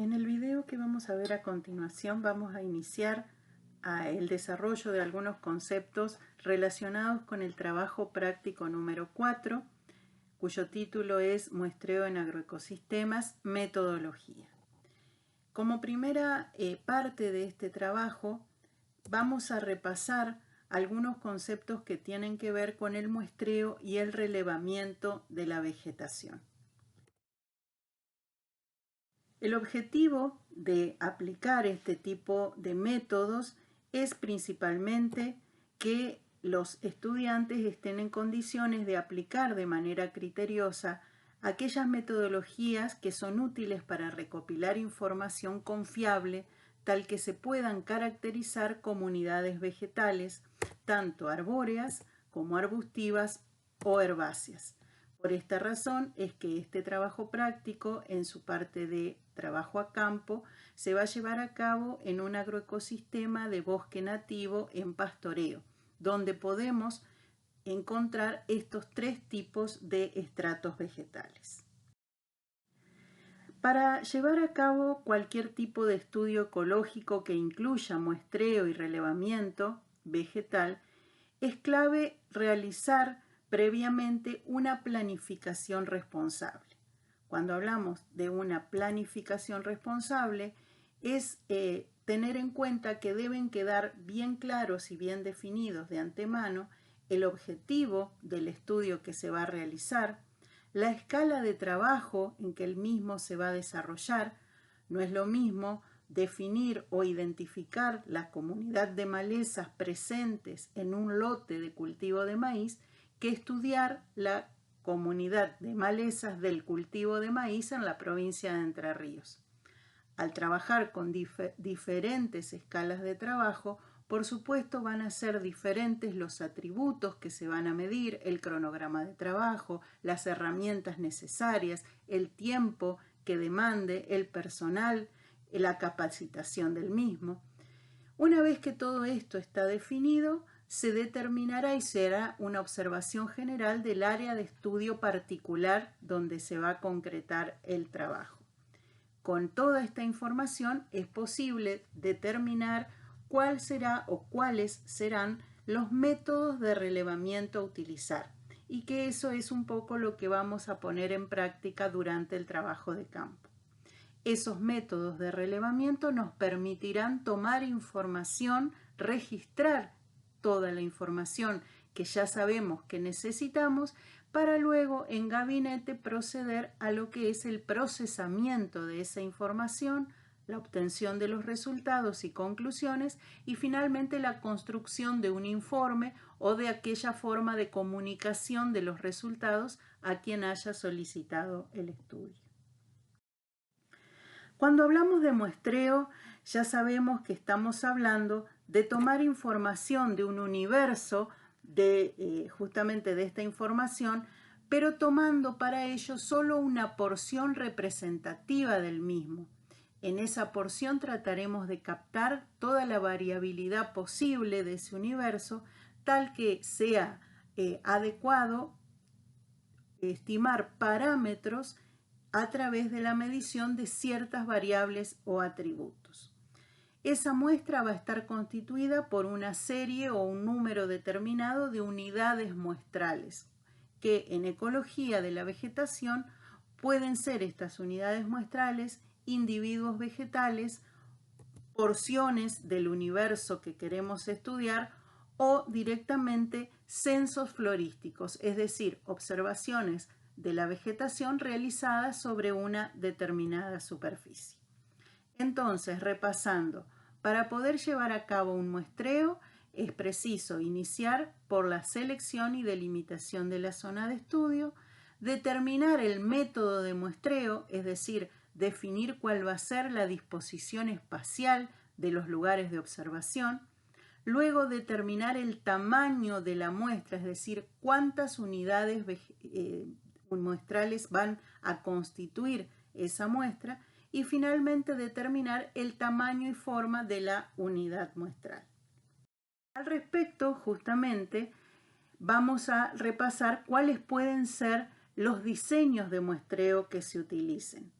En el video que vamos a ver a continuación vamos a iniciar el desarrollo de algunos conceptos relacionados con el trabajo práctico número 4, cuyo título es Muestreo en agroecosistemas, metodología. Como primera parte de este trabajo vamos a repasar algunos conceptos que tienen que ver con el muestreo y el relevamiento de la vegetación. El objetivo de aplicar este tipo de métodos es principalmente que los estudiantes estén en condiciones de aplicar de manera criteriosa aquellas metodologías que son útiles para recopilar información confiable, tal que se puedan caracterizar comunidades vegetales, tanto arbóreas como arbustivas o herbáceas. Por esta razón es que este trabajo práctico, en su parte de trabajo a campo, se va a llevar a cabo en un agroecosistema de bosque nativo en pastoreo, donde podemos encontrar estos tres tipos de estratos vegetales. Para llevar a cabo cualquier tipo de estudio ecológico que incluya muestreo y relevamiento vegetal, es clave realizar previamente una planificación responsable. Cuando hablamos de una planificación responsable, es tener en cuenta que deben quedar bien claros y bien definidos de antemano el objetivo del estudio que se va a realizar, la escala de trabajo en que el mismo se va a desarrollar. No es lo mismo definir o identificar la comunidad de malezas presentes en un lote de cultivo de maíz que estudiar la comunidad de malezas del cultivo de maíz en la provincia de Entre Ríos. Al trabajar con diferentes escalas de trabajo, por supuesto van a ser diferentes los atributos que se van a medir, el cronograma de trabajo, las herramientas necesarias, el tiempo que demande, el personal, la capacitación del mismo. Una vez que todo esto está definido, se determinará y será una observación general del área de estudio particular donde se va a concretar el trabajo. Con toda esta información es posible determinar cuál será o cuáles serán los métodos de relevamiento a utilizar, y que eso es un poco lo que vamos a poner en práctica durante el trabajo de campo. Esos métodos de relevamiento nos permitirán tomar información, registrar toda la información que ya sabemos que necesitamos, para luego en gabinete proceder a lo que es el procesamiento de esa información, la obtención de los resultados y conclusiones, y finalmente la construcción de un informe o de aquella forma de comunicación de los resultados a quien haya solicitado el estudio. Cuando hablamos de muestreo, ya sabemos que estamos hablando de tomar información de un universo justamente de esta información, pero tomando para ello solo una porción representativa del mismo. En esa porción trataremos de captar toda la variabilidad posible de ese universo, tal que sea adecuado estimar parámetros a través de la medición de ciertas variables o atributos. Esa muestra va a estar constituida por una serie o un número determinado de unidades muestrales, que en ecología de la vegetación pueden ser estas unidades muestrales individuos vegetales, porciones del universo que queremos estudiar o directamente censos florísticos, es decir, observaciones de la vegetación realizadas sobre una determinada superficie. Entonces, repasando, para poder llevar a cabo un muestreo es preciso iniciar por la selección y delimitación de la zona de estudio, determinar el método de muestreo, es decir, definir cuál va a ser la disposición espacial de los lugares de observación, luego determinar el tamaño de la muestra, es decir, cuántas unidades muestrales van a constituir esa muestra, y finalmente determinar el tamaño y forma de la unidad muestral. Al respecto, justamente, vamos a repasar cuáles pueden ser los diseños de muestreo que se utilicen.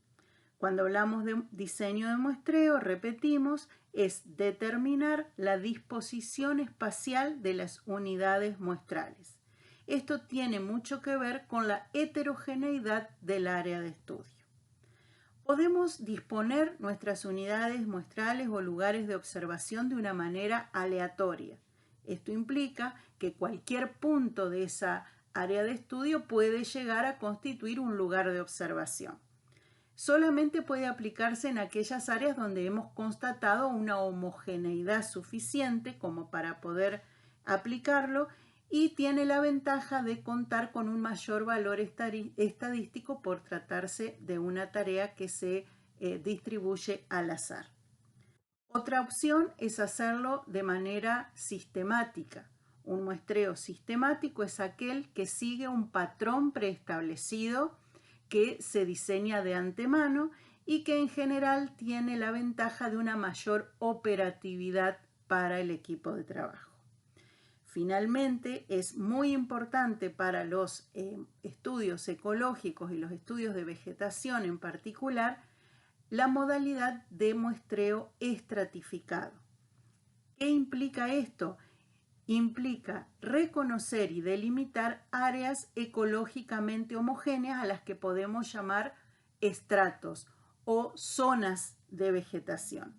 Cuando hablamos de diseño de muestreo, repetimos, es determinar la disposición espacial de las unidades muestrales. Esto tiene mucho que ver con la heterogeneidad del área de estudio. Podemos disponer nuestras unidades muestrales o lugares de observación de una manera aleatoria. Esto implica que cualquier punto de esa área de estudio puede llegar a constituir un lugar de observación. Solamente puede aplicarse en aquellas áreas donde hemos constatado una homogeneidad suficiente como para poder aplicarlo y tiene la ventaja de contar con un mayor valor estadístico por tratarse de una tarea que se distribuye al azar. Otra opción es hacerlo de manera sistemática. Un muestreo sistemático es aquel que sigue un patrón preestablecido que se diseña de antemano y que en general tiene la ventaja de una mayor operatividad para el equipo de trabajo. Finalmente, es muy importante para los estudios ecológicos y los estudios de vegetación en particular la modalidad de muestreo estratificado. ¿Qué implica esto? Implica reconocer y delimitar áreas ecológicamente homogéneas a las que podemos llamar estratos o zonas de vegetación.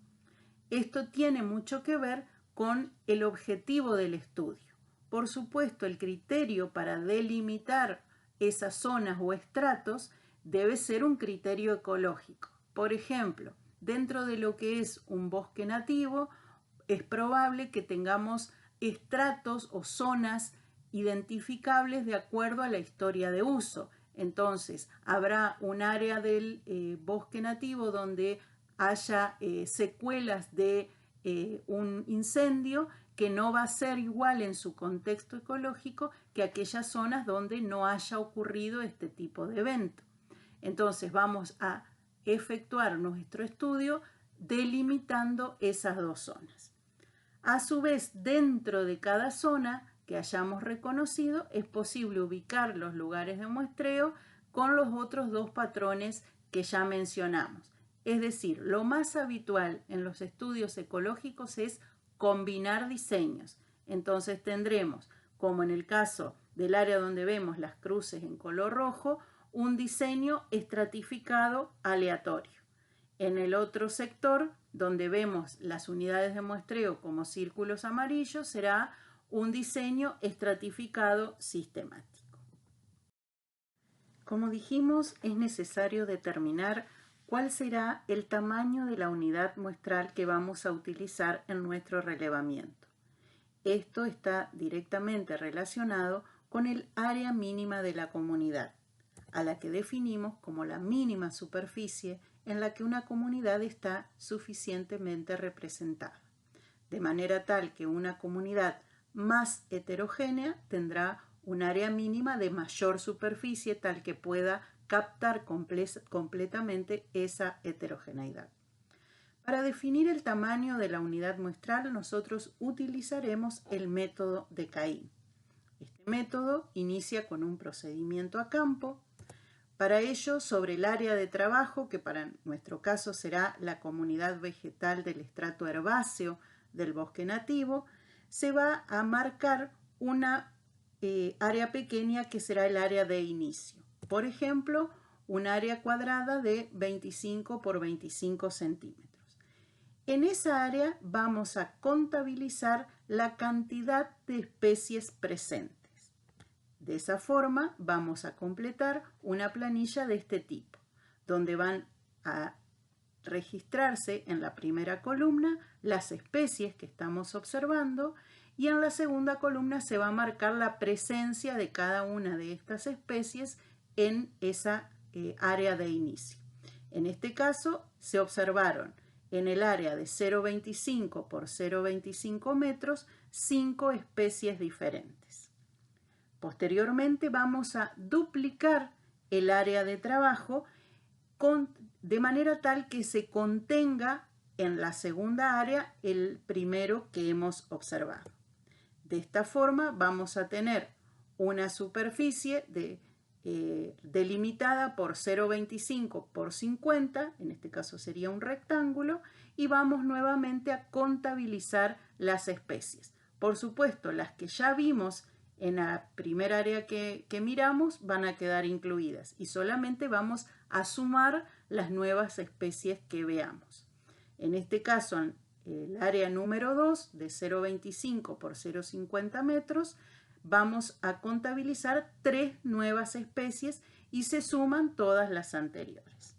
Esto tiene mucho que ver con el objetivo del estudio. Por supuesto, el criterio para delimitar esas zonas o estratos debe ser un criterio ecológico. Por ejemplo, dentro de lo que es un bosque nativo, es probable que tengamos estratos o zonas identificables de acuerdo a la historia de uso. Entonces, habrá un área del bosque nativo donde haya secuelas de un incendio que no va a ser igual en su contexto ecológico que aquellas zonas donde no haya ocurrido este tipo de evento. Entonces, vamos a efectuar nuestro estudio delimitando esas dos zonas. A su vez, dentro de cada zona que hayamos reconocido, es posible ubicar los lugares de muestreo con los otros dos patrones que ya mencionamos. Es decir, lo más habitual en los estudios ecológicos es combinar diseños. Entonces tendremos, como en el caso del área donde vemos las cruces en color rojo, un diseño estratificado aleatorio. En el otro sector, donde vemos las unidades de muestreo como círculos amarillos, será un diseño estratificado sistemático. Como dijimos, es necesario determinar cuál será el tamaño de la unidad muestral que vamos a utilizar en nuestro relevamiento. Esto está directamente relacionado con el área mínima de la comunidad, a la que definimos como la mínima superficie en la que una comunidad está suficientemente representada, de manera tal que una comunidad más heterogénea tendrá un área mínima de mayor superficie tal que pueda captar completamente esa heterogeneidad. Para definir el tamaño de la unidad muestral, nosotros utilizaremos el método de Cain. Este método inicia con un procedimiento a campo. Para ello, sobre el área de trabajo, que para nuestro caso será la comunidad vegetal del estrato herbáceo del bosque nativo, se va a marcar una área pequeña que será el área de inicio. Por ejemplo, un área cuadrada de 25 por 25 centímetros. En esa área vamos a contabilizar la cantidad de especies presentes. De esa forma vamos a completar una planilla de este tipo, donde van a registrarse en la primera columna las especies que estamos observando y en la segunda columna se va a marcar la presencia de cada una de estas especies en esa área de inicio. En este caso se observaron en el área de 0,25 por 0,25 metros 5 especies diferentes. Posteriormente vamos a duplicar el área de trabajo de manera tal que se contenga en la segunda área el primero que hemos observado. De esta forma vamos a tener una superficie de delimitada por 0,25 por 50, en este caso sería un rectángulo, y vamos nuevamente a contabilizar las especies. Por supuesto, las que ya vimos en la primera área que miramos van a quedar incluidas y solamente vamos a sumar las nuevas especies que veamos. En este caso, en el área número 2 de 0,25 por 0,50 metros, vamos a contabilizar 3 nuevas especies y se suman todas las anteriores.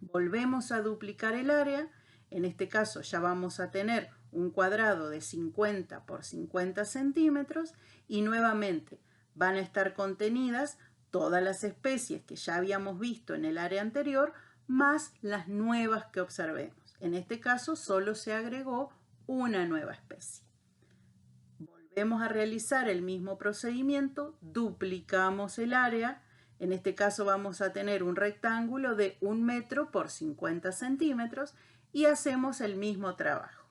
Volvemos a duplicar el área. En este caso ya vamos a tener un cuadrado de 50 por 50 centímetros y nuevamente van a estar contenidas todas las especies que ya habíamos visto en el área anterior más las nuevas que observemos. En este caso solo se agregó una nueva especie. Volvemos a realizar el mismo procedimiento, duplicamos el área. En este caso vamos a tener un rectángulo de 1 metro por 50 centímetros y hacemos el mismo trabajo.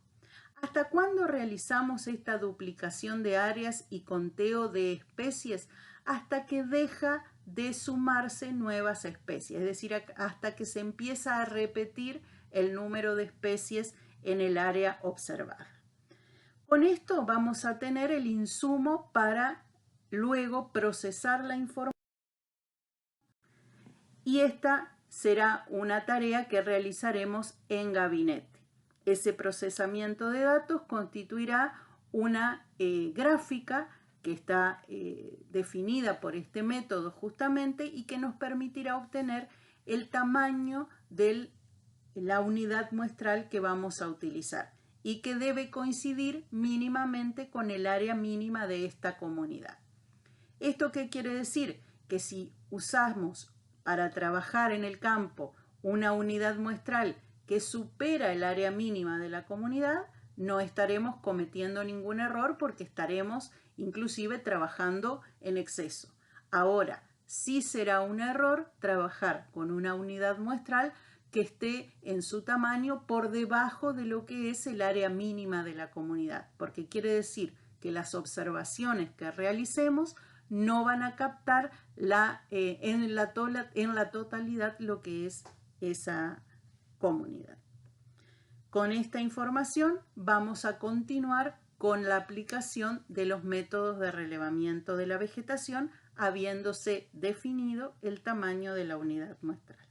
¿Hasta cuándo realizamos esta duplicación de áreas y conteo de especies? Hasta que deja de sumarse nuevas especies, es decir, hasta que se empieza a repetir el número de especies en el área observada. Con esto vamos a tener el insumo para luego procesar la información y esta será una tarea que realizaremos en gabinete. Ese procesamiento de datos constituirá una gráfica que está definida por este método justamente y que nos permitirá obtener el tamaño de la unidad muestral que vamos a utilizar y que debe coincidir mínimamente con el área mínima de esta comunidad. ¿Esto qué quiere decir? Que si usamos para trabajar en el campo una unidad muestral que supera el área mínima de la comunidad, no estaremos cometiendo ningún error porque estaremos inclusive trabajando en exceso. Ahora, sí será un error trabajar con una unidad muestral que esté en su tamaño por debajo de lo que es el área mínima de la comunidad, porque quiere decir que las observaciones que realicemos no van a captar en la totalidad lo que es esa comunidad. Con esta información vamos a continuar con la aplicación de los métodos de relevamiento de la vegetación, habiéndose definido el tamaño de la unidad muestral.